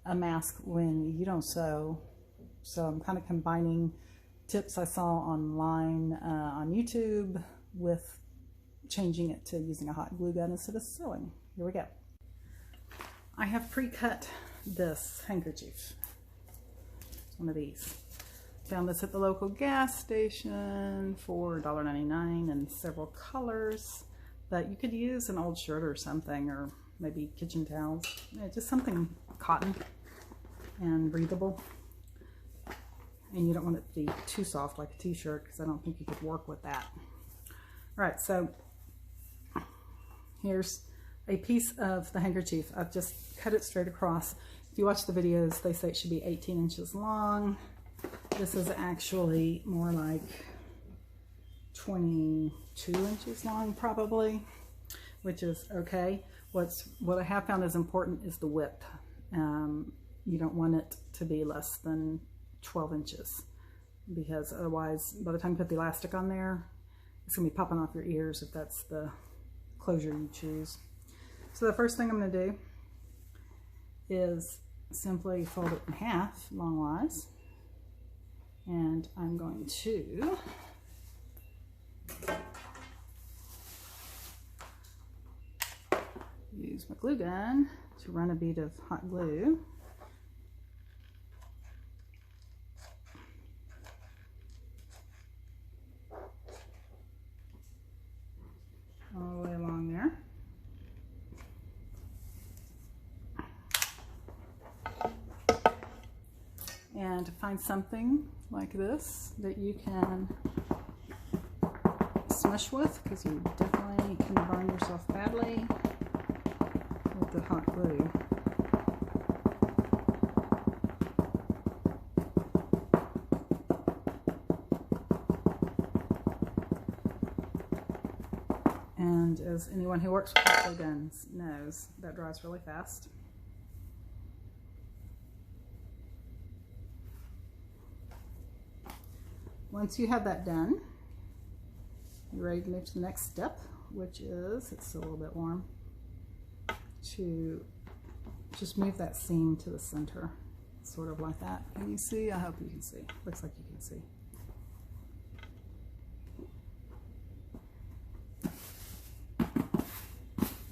a mask when you don't sew. So I'm kind of combining tips I saw online on YouTube with changing it to using a hot glue gun instead of sewing. Here we go. I have pre-cut this handkerchief. It's one of these. Found this at the local gas station for $1.99 in several colors. But you could use an old shirt or something, or maybe kitchen towels. Just something cotton and breathable. And you don't want it to be too soft like a t-shirt, because I don't think you could work with that. All right, so here's a piece of the handkerchief. I've just cut it straight across. If you watch the videos, they say it should be 18 inches long. This is actually more like 22 inches long probably, which is okay. What I have found is important is the width. You don't want it to be less than 12 inches, because otherwise by the time you put the elastic on there, it's gonna be popping off your ears if that's the closure you choose. So the first thing I'm gonna do is simply fold it in half longwise, and I'm going to use my glue gun to run a bead of hot glue all the way along there. And find something like this that you can smush with, because you definitely can burn yourself badly with the hot glue. And as anyone who works with hot glue guns knows, that dries really fast. Once you have that done, you're ready to move to the next step, which is, it's still a little bit warm, to just move that seam to the center, sort of like that. Can you see? I hope you can see. Looks like you can see.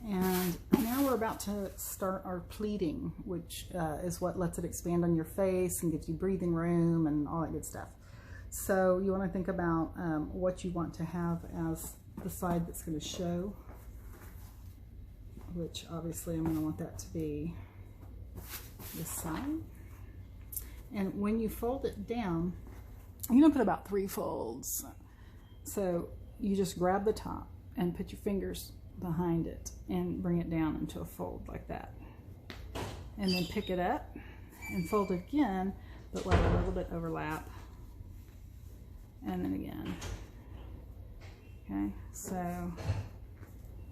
And now we're about to start our pleating, which is what lets it expand on your face and gives you breathing room and all that good stuff. So you want to think about what you want to have as the side that's going to show, which obviously I'm going to want that to be this side. And when you fold it down, you're going to put about 3 folds. So you just grab the top and put your fingers behind it and bring it down into a fold like that. And then pick it up and fold it again, but let a little bit overlap. And then again. Okay, so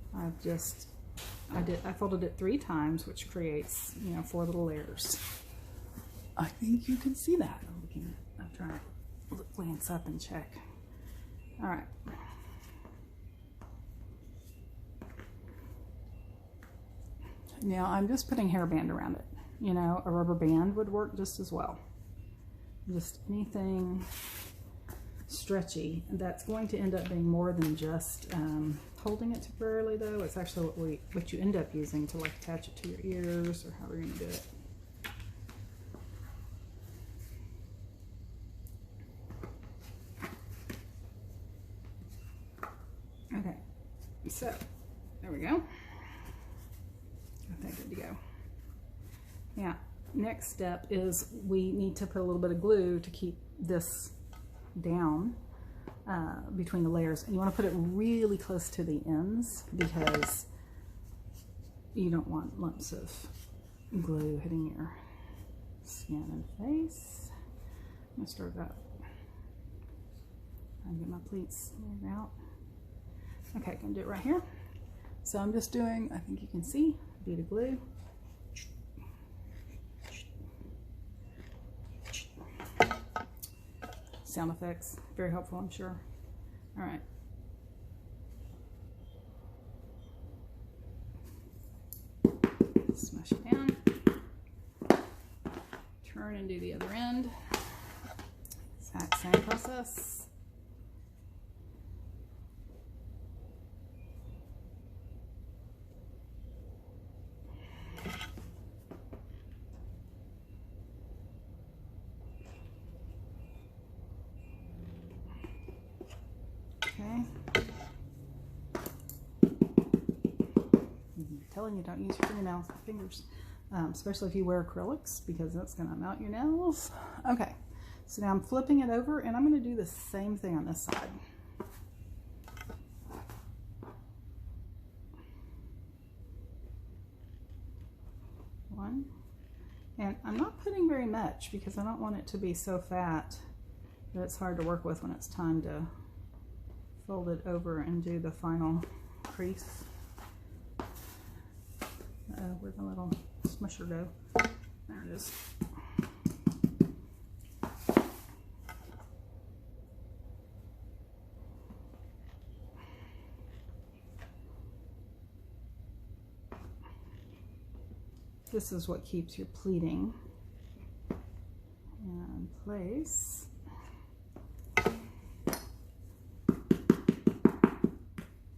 I folded it 3 times, which creates, 4 little layers. I think you can see that. I'm trying to glance up and check. All right. Now I'm just putting hairband around it. A rubber band would work just as well. Just anything stretchy. That's going to end up being more than just holding it temporarily, though. It's actually what you end up using to attach it to your ears, or however you're going to do it. Okay, so there we go. I think good to go. Now, next step is we need to put a little bit of glue to keep this down between the layers, and you want to put it really close to the ends, because you don't want lumps of glue hitting your skin and face. I'm going to start that. I'll get my pleats laid out. Okay, I can do it right here. So I'm just doing, I think you can see, a bead of glue. Sound effects, very helpful, I'm sure. All right. Smash it down. turn and do the other end. Exact same process. Okay. I'm telling you, don't use your fingernails, fingers, especially if you wear acrylics, because that's going to melt your nails. Okay, so now I'm flipping it over, and I'm going to do the same thing on this side. One, and I'm not putting very much because I don't want it to be so fat that it's hard to work with when it's time to fold it over and do the final crease. Where'd the little smusher go? There it is. This is what keeps your pleating in place.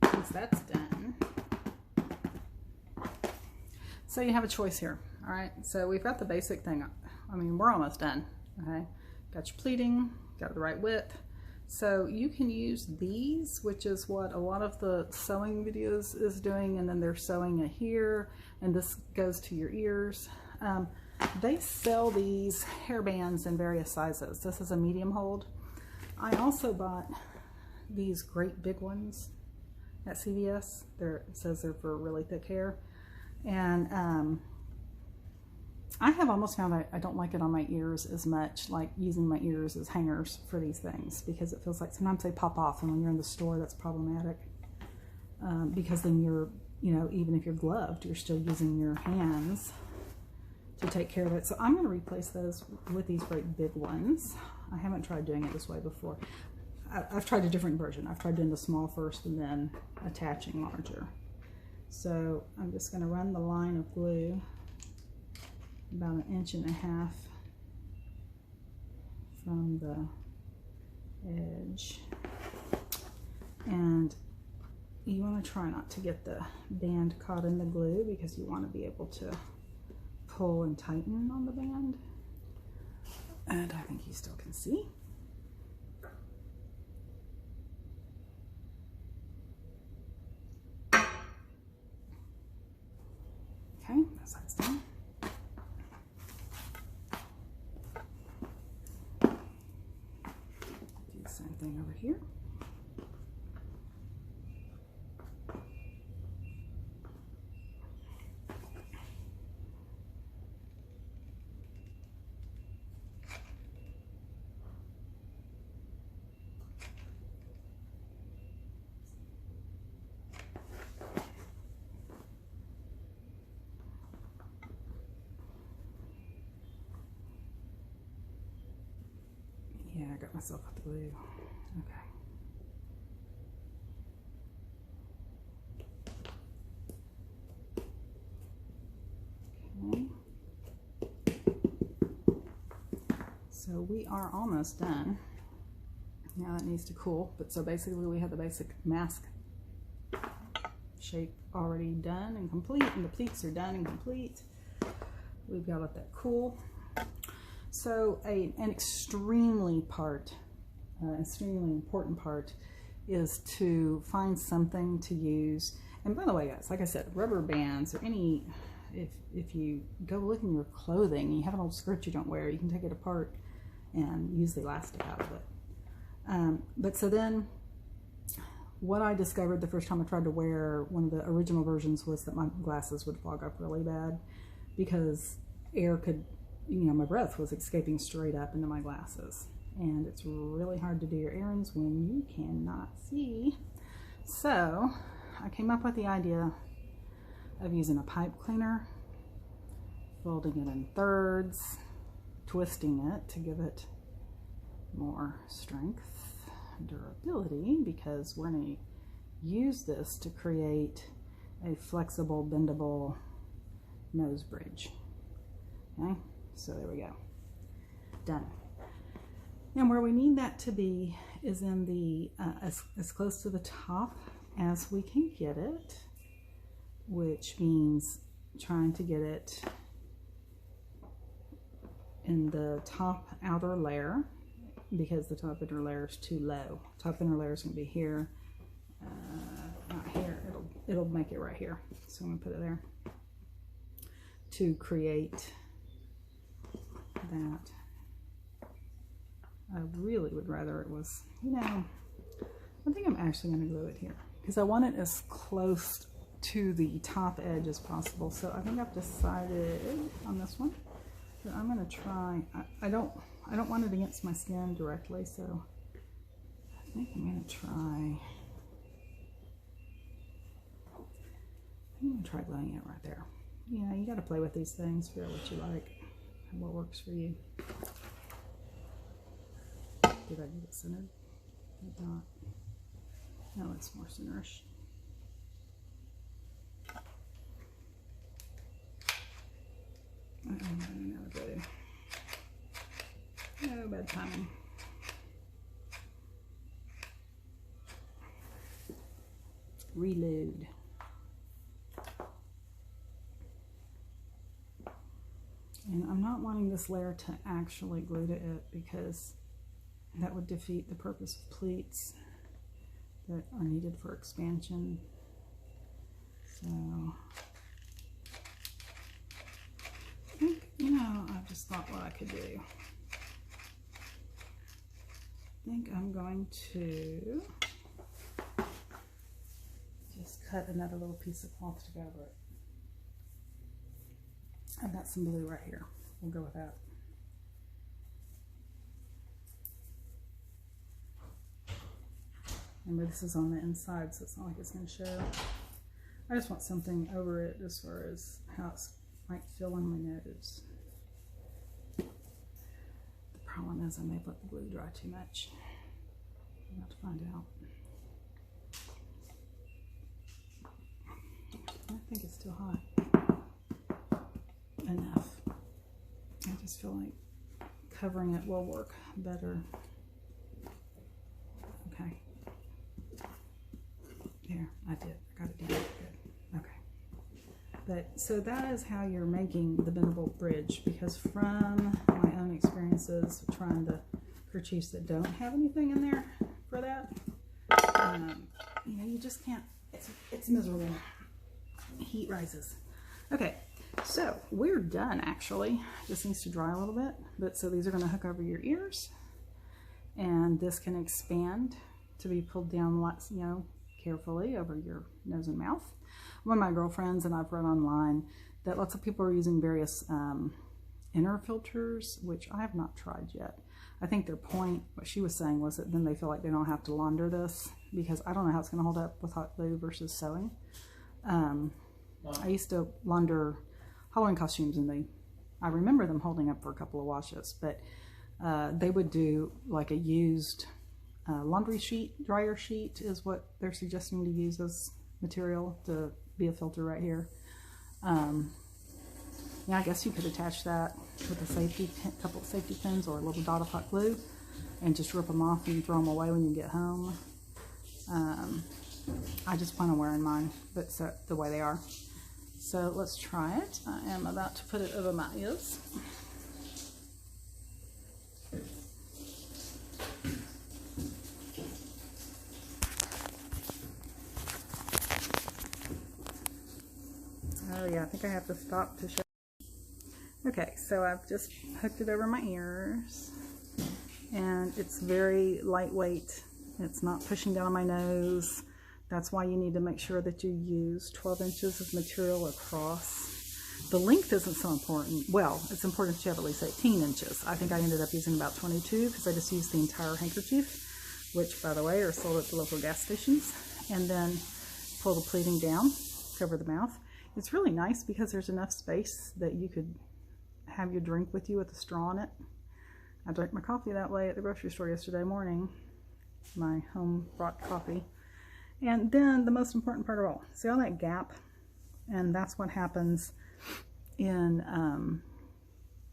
Once that's done, so you have a choice here. All right, so we've got the basic thing. I mean, we're almost done. Okay, got your pleating, got the right width. So you can use these, which is what a lot of the sewing videos is doing, and then they're sewing it here, and this goes to your ears. They sell these hair bands in various sizes. This is a medium hold. I also bought these great big ones at CVS. It says they're for really thick hair, and I have almost found I don't like it on my ears as much, like using my ears as hangers for these things, because it feels like sometimes they pop off, and when you're in the store, that's problematic, because then you're, you know, even if you're gloved, you're still using your hands to take care of it. So I'm going to replace those with these great big ones. I haven't tried doing it this way before. I've tried a different version. I've tried doing the small first and then attaching larger. So I'm just going to run the line of glue about 1.5 inches from the edge, and you want to try not to get the band caught in the glue, because you want to be able to pull and tighten on the band. And I think you still can see. Okay, that side's done. Same thing over here. Yeah, I got myself out the glue. Okay. So we are almost done. Now that needs to cool, but so basically we have the basic mask shape already done and complete, and the pleats are done and complete. We've got to let that cool. So an extremely important part is to find something to use. And by the way, guys, like I said, rubber bands or any, if you go look in your clothing and you have an old skirt you don't wear, you can take it apart and use the elastic out of it. But so then what I discovered the first time I tried to wear one of the original versions was that my glasses would fog up really bad, because air could, you know, my breath was escaping straight up into my glasses. And it's really hard to do your errands when you cannot see. So I came up with the idea of using a pipe cleaner, folding it in thirds, twisting it to give it more strength, durability, because we're going to use this to create a flexible, bendable nose bridge. Okay, so there we go. Done. And where we need that to be is in the, as close to the top as we can get it, which means trying to get it in the top outer layer, because the top inner layer is too low. Top inner layer is going to be here, not here. It'll make it right here. So I'm going to put it there to create that. I really would rather it was, you know, I think I'm actually going to glue it here because I want it as close to the top edge as possible. So I think I've decided on this one that I'm going to try, I don't want it against my skin directly, so I think I'm going to try gluing it right there. Yeah, you got to play with these things, figure out what you like and what works for you. Did I get it centered? Did not. No, it's more centerish. No bad timing. Reload. And I'm not wanting this layer to actually glue to it because that would defeat the purpose of pleats that are needed for expansion. So I think, you know, I just thought what I could do. I think I'm going to just cut another little piece of cloth to go over it. I've got some blue right here. We'll go with that. Remember, this is on the inside, so it's not like it's going to show. I just want something over it as far as how it might feel on my nose. The problem is I may let the glue dry too much. I'll have to find out. I think it's still hot. Enough. I just feel like covering it will work better. Okay. There, I did. I got it down. Good. Okay. But so that is how you're making the bendable bridge, because from my own experiences trying the kerchiefs that don't have anything in there for that, you know, you just can't. It's miserable. Heat rises. Okay. So we're done actually. This needs to dry a little bit, but so these are going to hook over your ears, and this can expand to be pulled down, you know, carefully over your nose and mouth. One of my girlfriends, and I've read online that lots of people are using various inner filters, which I have not tried yet. I think their point, what she was saying, was that then they feel like they don't have to launder this, because I don't know how it's going to hold up with hot glue versus sewing. I used to launder Halloween costumes, and I remember them holding up for a couple of washes, but they would do like a used laundry sheet, dryer sheet is what they're suggesting to use as material to be a filter right here. Yeah, I guess you could attach that with a couple of safety pins or a little dot of hot glue and just rip them off and throw them away when you get home. I just plan on wearing mine, but so the way they are. So let's try it. I am about to put it over my ears. Oh yeah, I think I have to stop to show. Okay, so I've just hooked it over my ears, and it's very lightweight. It's not pushing down on my nose. That's why you need to make sure that you use 12 inches of material across. The length isn't so important. Well, it's important that you have at least 18 inches. I think I ended up using about 22 because I just used the entire handkerchief, which, by the way, are sold at the local gas stations. And then pull the pleating down, cover the mouth. It's really nice because there's enough space that you could have your drink with you with a straw in it. I drank my coffee that way at the grocery store yesterday morning, my home brought coffee. And then the most important part of all, see all that gap? And that's what happens in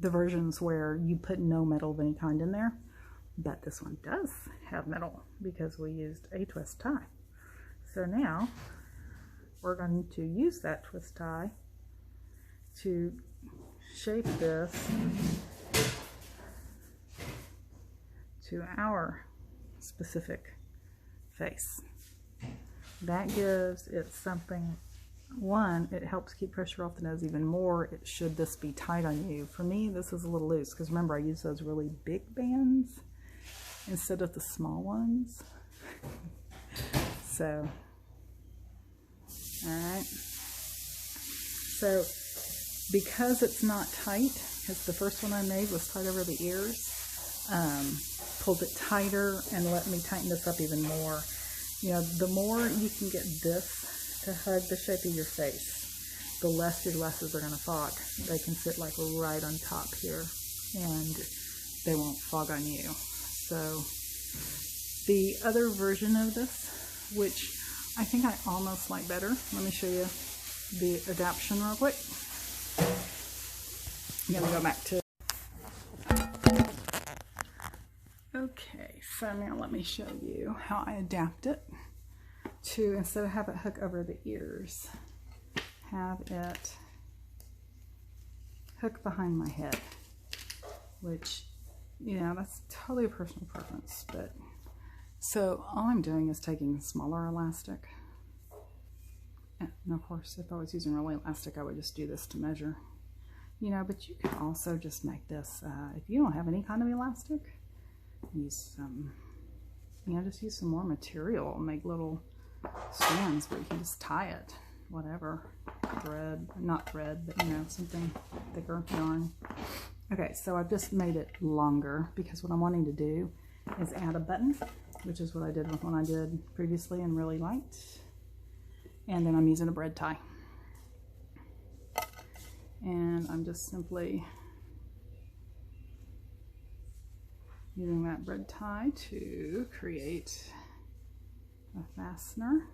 the versions where you put no metal of any kind in there, but this one does have metal because we used a twist tie. So now we're going to use that twist tie to shape this to our specific face. That gives it something. One, it helps keep pressure off the nose even more. It should this be tight on you. For me, this is a little loose because remember I use those really big bands instead of the small ones. So, all right. So because it's not tight, because the first one I made was tight over the ears, pulled it tighter and let me tighten this up even more. You know, the more you can get this to hug the shape of your face, the less your glasses are going to fog. They can sit like right on top here and they won't fog on you. So the other version of this, which I think I almost like better, let me show you the adaptation real quick. I'm going to go back to. Okay, so now let me show you how I adapt it to, instead of have it hook over the ears, have it hook behind my head, which, you know, that's totally a personal preference. But so all I'm doing is taking a smaller elastic, and of course if I was using really elastic I would just do this to measure, you know, but you can also just make this, if you don't have any kind of elastic, use some, you know, just use some more material and make little strands where you can just tie it, whatever, thread, not thread, but you know, something thicker, yarn. Okay, so I've just made it longer because what I'm wanting to do is add a button, which is what I did with one I did previously and really liked. And then I'm using a bread tie. And I'm just simply using that bread tie to create a fastener.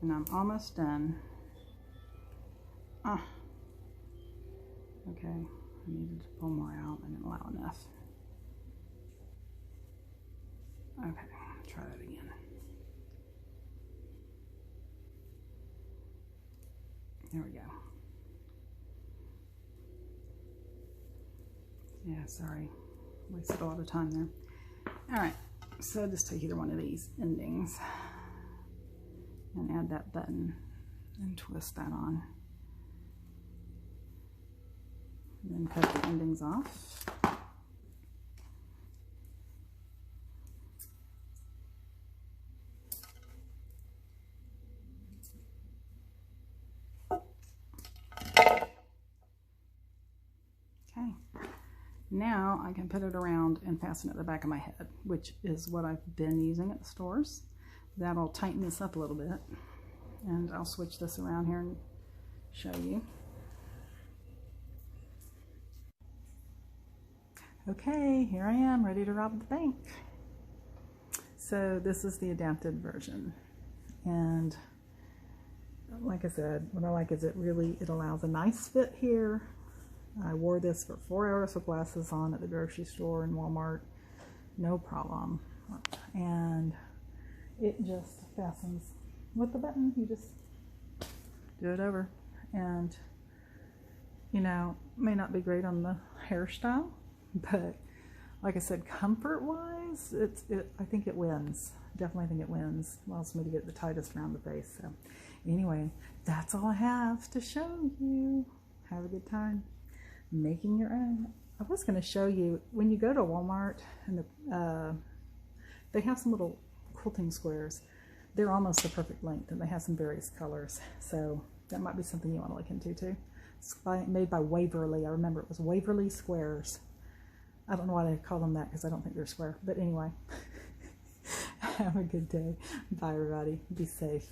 And I'm almost done. Okay, I needed to pull more out. I didn't allow enough. Okay, try that again. There we go. Yeah, sorry. Wasted a lot of time there. Alright, so just take either one of these endings and add that button and twist that on. And then cut the endings off. Okay, now I can put it around and fasten it at the back of my head, which is what I've been using at the stores. That'll tighten this up a little bit, and I'll switch this around here and show you. Okay, here I am, ready to rob the bank. So this is the adapted version, and like I said, what I like is it allows a nice fit here. I wore this for 4 hours with glasses on at the grocery store and Walmart, no problem. And it just fastens with the button. You just do it over, and you know, may not be great on the hairstyle, but like I said, comfort wise, I think it wins. Definitely think it wins. Allows me to get the tightest around the face. So anyway, that's all I have to show you. Have a good time making your own. I was going to show you, when you go to Walmart and they have some little quilting squares. They're almost the perfect length, and they have some various colors, so that might be something you want to look into too. It's made by Waverly. I remember it was Waverly Squares. I don't know why they call them that, because I don't think they're square, but anyway. Have a good day. Bye everybody. Be safe.